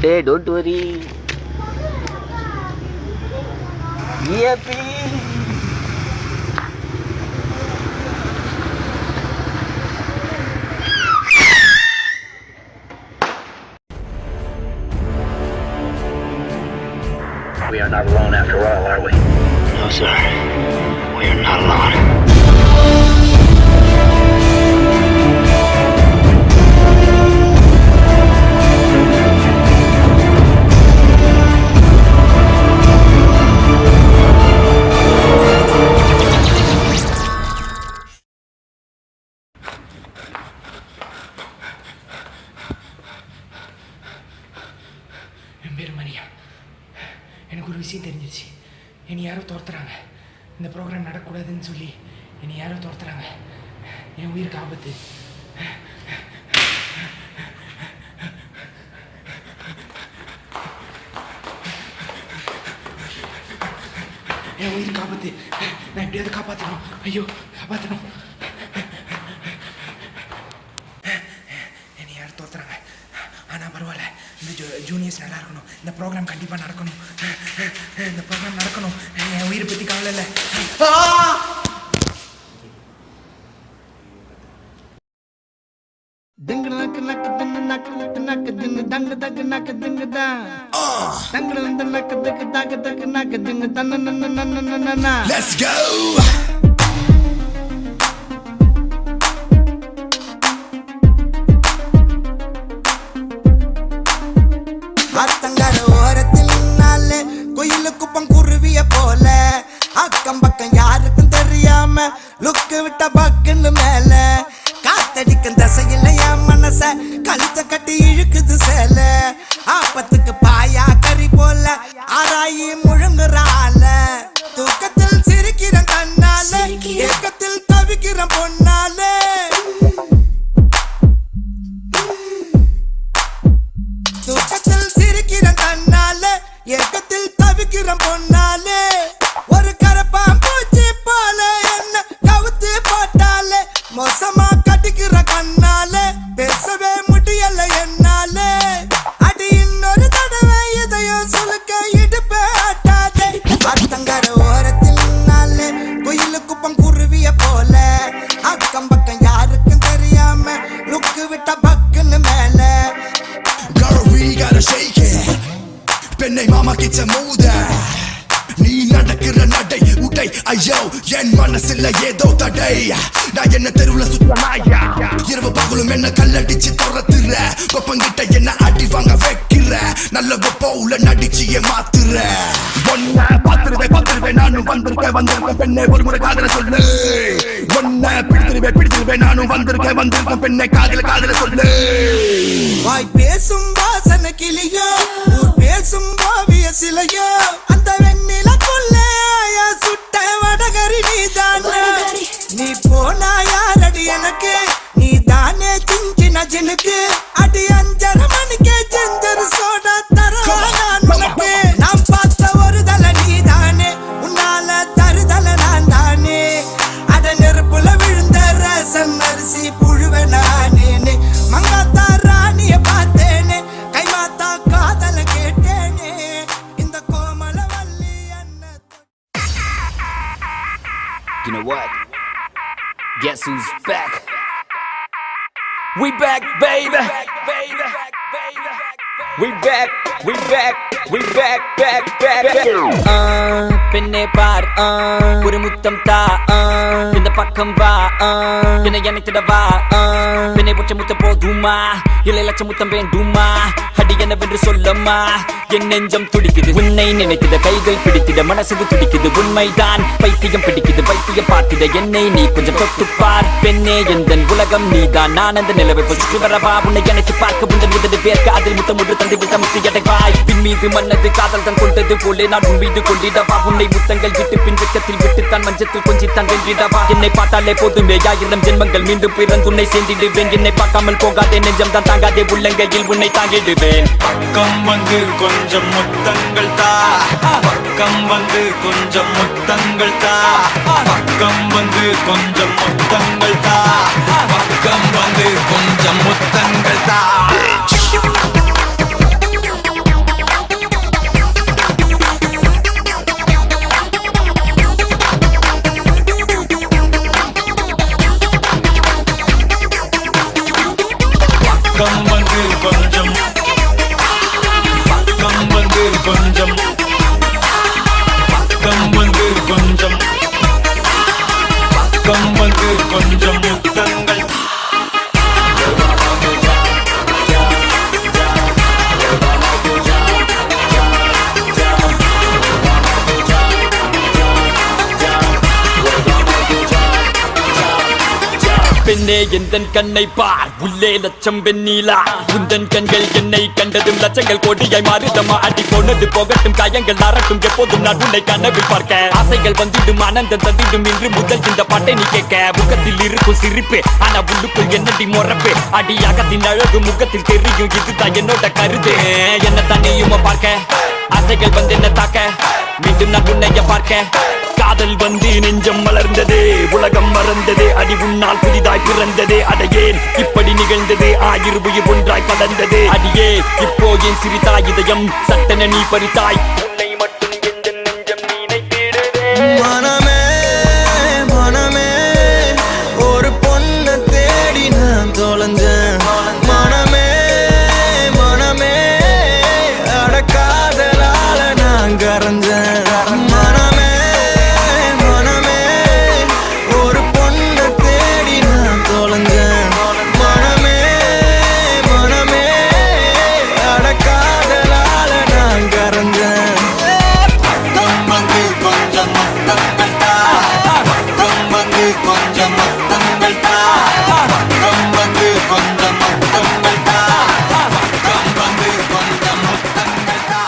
Hey, don't worry. Yeah, please. We are not alone after all, are we? No, sir. We are not alone. என் பேர் மரியா. எனக்கு ஒரு விஷயம் தெரிஞ்சிச்சு. என்னை யாரோ துரத்துறாங்க. இந்த ப்ரோக்ராம் நடக்கூடாதுன்னு சொல்லி என்னை யாரோ துரத்துறாங்க. என் உயிருக்கு ஆபத்து. என் உயிருக்கு ஆபத்து. நான் எப்படியாவது காப்பாற்றணும். ஐயோ, காப்பாற்றணும். என்னை யாரும் துரத்துறாங்க. ஆனால் பரவாயில்ல, இந்த ஜூனியர்ஸ் நல்லா இருக்கணும். இந்த ப்ரோக்ராம் கண்டிப்பாக நடக்கணும். இந்த ப்ரோக்ராம் நடக்கணும். என் உயிரை பற்றி கவலை இல்லை. Let's go. அத்தங்கர ஓரத்தில் நின்னாலே குயிலு குப்பம் குருவிய போல அக்கம் பக்கம் யாருக்கும் தெரியாம லுக்கு விட்ட பக்குன்னு மேல காத்தடிக்கும் தசையில என் மனச கழுத்த கட்டி இழுக்குது சேல ஆப்பத்துக்கு பாயா கறி போல ஆராயி முழுங்குறால தூக்கத்தில் சிரிக்கிற கண்ணால ஏக்கத்தில் தவிக்கிற பொன்னாலே தூக்கத்தில் சிரிக்கிற கண்ணால ஏக்கத்தில் தவிக்கிற பொன்னாலே ஒரு கரப்பான் பூச்சி போல என்ன கவுத்து போட்டாலே மோசமா கட்டிக்கிற கண்ணால பேசவே முடியல என்னாலே அடி இன்னொரு தடவை எதையும் சுலுக்க இடுப்பே ஆட்டாதே அத்தங்கர ஓரத்தில் நின்னாலே குயிலு குப்பம் குருவிய போல அக்கம் பக்கம் யாருக்கும் தெரியாம லுக்கு விட்ட பக்குன்னு மேல Girl, we gotta shake it. பெண்ணை மாமா கிச்ச மூத நீ நடக்கிற நடை உடை ஐயோ என் மனசுல ஏதோ தடை நான் என்ன தெருவுல சுத்த நாயா இரவு பகலும் என்ன கல்லடிச்சு துரத்துற கொப்பங்கிட்ட என்ன அடி வாங்க வைக்கிற நல்ல போல நடிச்சிய மாத்துற ஒன்ன பாத்துருவேன் நானும் வந்திருக்கேன் பெண்ணை ஒரு முறை காதல சொல்லு ஒன்ன பிடிச்சிருவேன் நானும் வந்திருக்கேன் பெண்ணை காதல சொல்லு வாய் பேசும் வாசன கிளியோ ஊர் பேசும் ஓவிய சிலையோ அந்த வெண்ணில கொள்ளையா சுட்ட வடகரி நீதானே நீ போனா யாரடி எனக்கு நீ தானே சின்ன ஜினுக்கு அடி 5:30 மணிக்கு ஜிஞ்சர் சோடா தரேன் நான் உனக்கு நான் பார்த்த ஒரு தலை நீதானே உன்னால தருதல நான் தானே அட நெருப்புல விழுந்த ரசம் அரிசி புழுவ நானே மங்காத்தா ராணிய பார்த்தேனே கைமாத்தா காதல கேட்டேனே இந்த கோமல வள்ளி என்ன. You know what? Guess who's back? We back, baby. We back. பெண்ணே பார் ஒரு முத்தம் தா இந்த பக்கம் வா என்னை அணைத்திட வா பெண்ணை ஒற்றை முத்தம் போதுமா இல்லை லட்ச முத்தம் வேண்டுமா அடி என்னவென்று சொல்லம்மா என் நெஞ்சம் துடிக்குது உன்னை நினைத்திட கைகள் பிடித்திட மனசு துடிக்குது உண்மைதான் பைத்தியம் பிடிக்குது பைத்தியம் பார்த்திட என்னை நீ கொஞ்சம் தொட்டுப்பார் பெண்ணே எந்தன் உலகம் நீதான் நான் அந்த நிலவை சுற்றி வரவா உன்னை எனக்கு பார்க்க உந்தன் உதடு வேர்க்க அதில் முத்தம் ஒன்று தந்து விட்ட முத்து எடைவாய் பின் மீது மன்னது காதல் தான் கொண்டது போலே நான் உன் மீது கொண்டிடவா உன்னை முத்தங்கள் விட்டு பின் வெக்கத்தில் விட்டுத்தான் மஞ்சத்தில் கொஞ்சித்தான் வென்றிடவா என்னை பார்த்தாலே போதுமே 1000 ஜென்மங்கள் மீண்டும் பிறந்து உன்னை சேர்ந்திடுவேன் என்னை பார்க்காமல் போகாதே நெஞ்சம் தான் தாங்காதே உள்ளங்கையில் உன்னை தாங்கிடுவேன் பக்கம் வந்து கொஞ்சம் முத்தங்கள் தா பக்கம் வந்து கொஞ்சம் முத்தங்கள் தா பக்கம் வந்து கொஞ்சம் முத்தங்கள் தா பக்கம் வந்து கொஞ்சம் முத்தங்கள் தா கொஞ்சம் பக்கம் வந்து கொஞ்சம் பக்கம் வந்து கொஞ்சம் பக்கம் வந்து கொஞ்சம் முத்தங்கள் பெண்ணே எந்தன் கண்ணை பார் உள்ளே லட்சம் வெண்ணீலா உந்தன் கண்கள் என்னை கண்டதும் லட்சங்கள் கோடியாய் மாறுதமா அடி போனது போகட்டும் காயங்கள் நரட்டும் எப்போதும் நான் உன்னை கனவில் பார்க்க ஆசைகள் வந்திடும் ஆனந்தம் தந்திடும் இன்று முதல் இந்த பாட்டை நீ கேட்க முகத்தில் இருக்கும் சிரிப்பு ஆனா உள்ளுக்குள் என்னடி மொறப்பு அடியாகத்தின் அழகு முகத்தில் தெரியும் இதுதான் என்னோட கருத்து என்ன தண்ணியுமா பார்க்க ஆசைகள் வந்து என்ன தாக்க மீண்டும் நான் உன்னைய பார்க்க காதல் வந்து நெஞ்சம் மலர்ந்தது உலகம் மறந்தது அடி உன்னால் புதிதாய் பிறந்தது அடையேன் இப்படி நிகழ்ந்தது ஆயிரம் உயிர் ஒன்றாய் கலந்தது அடியே இப்போ என் சிரித்தாய் இதயம் சட்டென நீ பறித்தாய் உன்னை மட்டும் எந்த நெஞ்சம் நினைத்திடுதே மனமே மனமே ஒரு பொண்ணை தேடி நான் தொலைஞ்சேன் மனமே மனமே அடக்காதலால நான் கரைஞ்சேன் மனமே மனமே ஒரு பொண்ணை தேடி நான் தொலைஞ்சேன் மனமே மனமே அடக்காதலால நான் கரைஞ்சேன் பக்கம் வந்து கொஞ்சம் முத்தங்கள் தா பக்கம் வந்து கொஞ்சம் முத்தங்கள் தா பக்கம் வந்து கொஞ்சம் முத்தங்கள் தா பக்கம் வந்து கொஞ்சம் முத்தங்கள் தா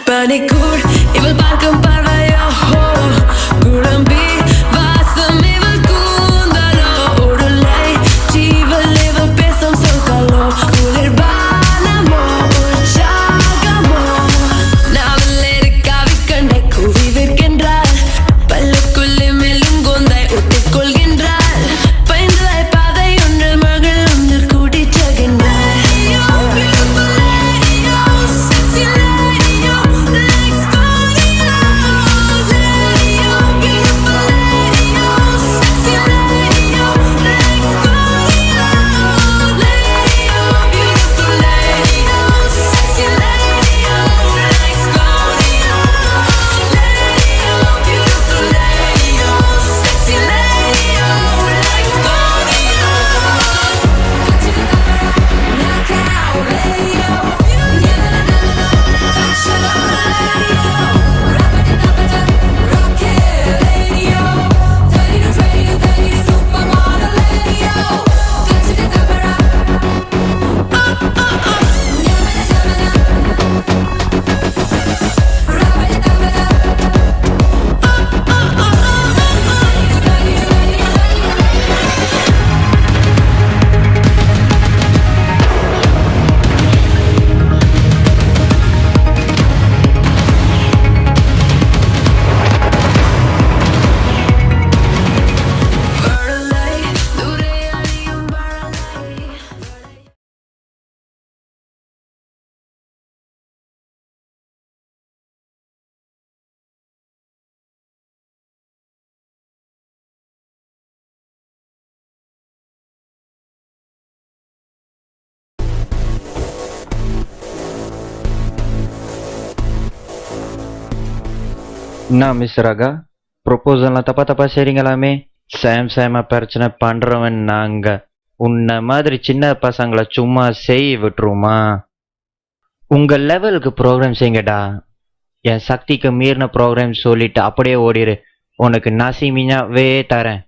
பனிக்கூர் இவள் பார்க்கும் பார்வையோ குழம்பி வாசம் இவள் கூந்தலோ உடலை ஜீவல் இவள் பேசும் சொற்களோ குளிர்பானமோ உற்சாகமோ நாவல் இருக்காவி கண்டை கூவி விற்கின்றாள் பல்லுக்குள்ளே மெல்லும் கொந்தை ஒட்டிக் கொள்கின்றாள் பைந்தலை பாதை ஒன்று மகள் ஒன்று கூட்டிச் செல்கின்றாள் Sexy lady, let's go. என்ன மிஸ் ராகா, ப்ரொபோசல்லாம் தப்பா செய்றீங்களாமே. சேமா பிரச்சனை பண்றவன் நாங்க. உன்ன மாதிரி சின்ன பசங்களை சும்மா செய்ய விட்டுருமா? உங்க லெவலுக்கு ப்ரோக்ராம் செய்யுங்கடா. என் சக்திக்கு மீறின ப்ரோக்ராம் சொல்லிட்டு அப்படியே ஓடிரு. உனக்கு நசிமினாவே தரேன்.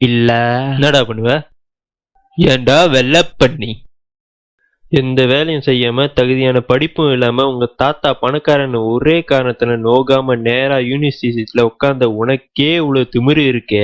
இல்ல என்னடா பண்ணுவ? ஏன்டா வெள்ள பண்ணி எந்த வேலையும் செய்யாம தகுதியான படிப்பும் இல்லாம உங்க தாத்தா பணக்காரன் ஒரே காரணத்துல நோகாம நேரா யூனிவர்சிட்டில உட்கார்ந்த உனக்கே இவ்வளவு திமிரு இருக்கே.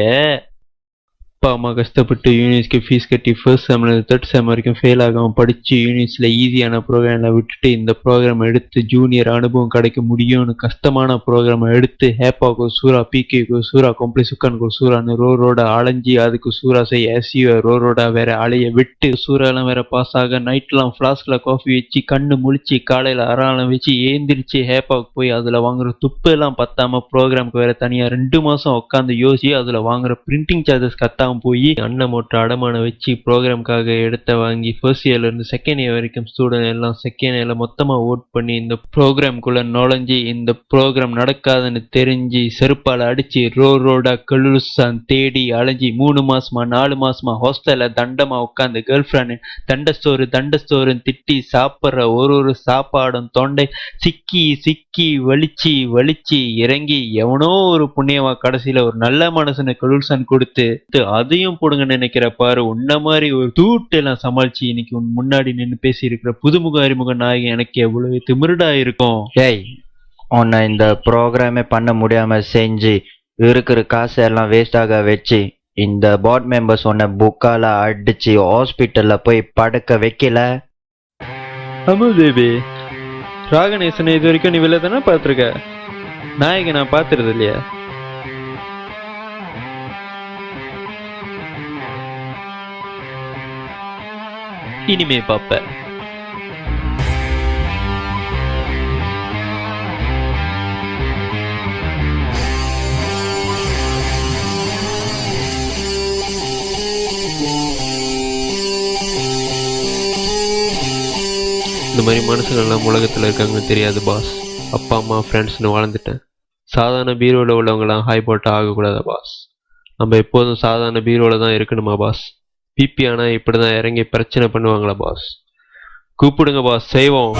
அப்பா அம்மா கஷ்டப்பட்டு யூனிவர்சிட்டிக்கு ஃபீஸ் கட்டி ஃபர்ஸ்ட் செம்ல 3rd செம் வரைக்கும் ஃபெயில் ஆகாமல் படித்து யூனிவர்சிட்டியில் ஈஸியான ப்ரோக்ராமில் விட்டுட்டு இந்த ப்ரோக்ராம் எடுத்து ஜூனியர் அனுபவம் கிடைக்க முடியும்னு கஷ்டமான ப்ரோக்ராமை எடுத்து ஹேப்பாக்கு சூறா, பிகேக்கு சூறா, கொம்ப்ளெக்ஸுக்கானுக்கு சூறான்னு ரோட அலைஞ்சி அதுக்கு சூறா செய்ய எஸ்யூ ரோடா வேற அலைய விட்டு சூறாலாம் வேற பாஸ் ஆக நைட்லாம் ஃப்ளாஸ்கில் காஃபி வச்சு கண்ணு முழிச்சு காலையில் அறாலம் வச்சு ஏந்திரிச்சு ஹேப்பாவுக்கு போய் அதில் வாங்குற துப்பு எல்லாம் பத்தாம ப்ரோக்ராமுக்கு வேற தனியாக 2 மாதம் உட்காந்து யோசிச்சு அதில் வாங்குற பிரிண்டிங் சார்ஜஸ் கத்தாம போய் அண்ணன் மோட்டர் அடமான வச்சு ப்ரோக்ராம்காக எடுத்த வாங்கி ஃபர்ஸ்ட் இயர்ல இருந்து செகண்ட் இயர் வரைக்கும் ஸ்டூடெண்ட் எல்லாம் செகண்ட் இயர்ல மொத்தமா ஓட் பண்ணி இந்த ப்ரோக்ராம்குள்ள நுழைஞ்சி இந்த ப்ரோக்ராம் நடக்காதுன்னு தெரிஞ்சு செருப்பால அடிச்சு ரோடா கலுசான் தேடி அலைஞ்சி 3 மாசமா 4 மாசமா ஹாஸ்டல்ல தண்டமா உட்காந்து கேர்ள் ஃப்ரெண்ட் தண்டஸ்டோருன்னு திட்டி சாப்பிட்ற ஒரு சாப்பாடும் தொண்டை சிக்கி வலிச்சு இறங்கி எவனோ ஒரு புண்ணியவா கடைசியில ஒரு நல்ல மனசுன்னு கலுசான் கொடுத்து அதையும் போடுங்க நினைக்கிற பாரு. உன்ன மாதிரி ஒரு தூட்டு எல்லாம் சமாளிச்சு இன்னைக்கு உன் முன்னாடி நின்று பேசி இருக்கிற புதுமுக அறிமுக நாயகன் எனக்கு எவ்வளவு திமிருடா இருக்கும். ஏய், உன்னை இந்த ப்ரோக்ராமே பண்ண முடியாம செஞ்சு இருக்கிற காசு எல்லாம் வேஸ்டாக வச்சு இந்த போர்ட் மெம்பர்ஸ் உன்னை புக்கால அடிச்சு ஹாஸ்பிட்டல்ல போய் படுக்க வைக்கல. ஆமா தேவி, ராகணேசனை இது வரைக்கும் நீ வெளில தானே பார்த்துருக்க, நாயகன் நான் பார்த்துருது இல்லையா? இனிமே பாப்ப. இந்த மாதிரி மனுஷங்கள்லாம் உலகத்தில் இருக்காங்கன்னு தெரியாது பாஸ். அப்பா அம்மா ஃப்ரெண்ட்ஸ்னு வாழ்ந்துட்டேன். சாதாரண பீரோவில் உள்ளவங்களாம் ஹாய் போட்டால் ஆகக்கூடாதா பாஸ்? நம்ம எப்போதும் சாதாரண பீரோவில் தான் இருக்கணுமா பாஸ்? பிபி ஆனால் இப்படி தான் இறங்கி பிரச்சனை பண்ணுவாங்களா பாஸ்? கூப்பிடுங்க பாஸ், செய்வோம்.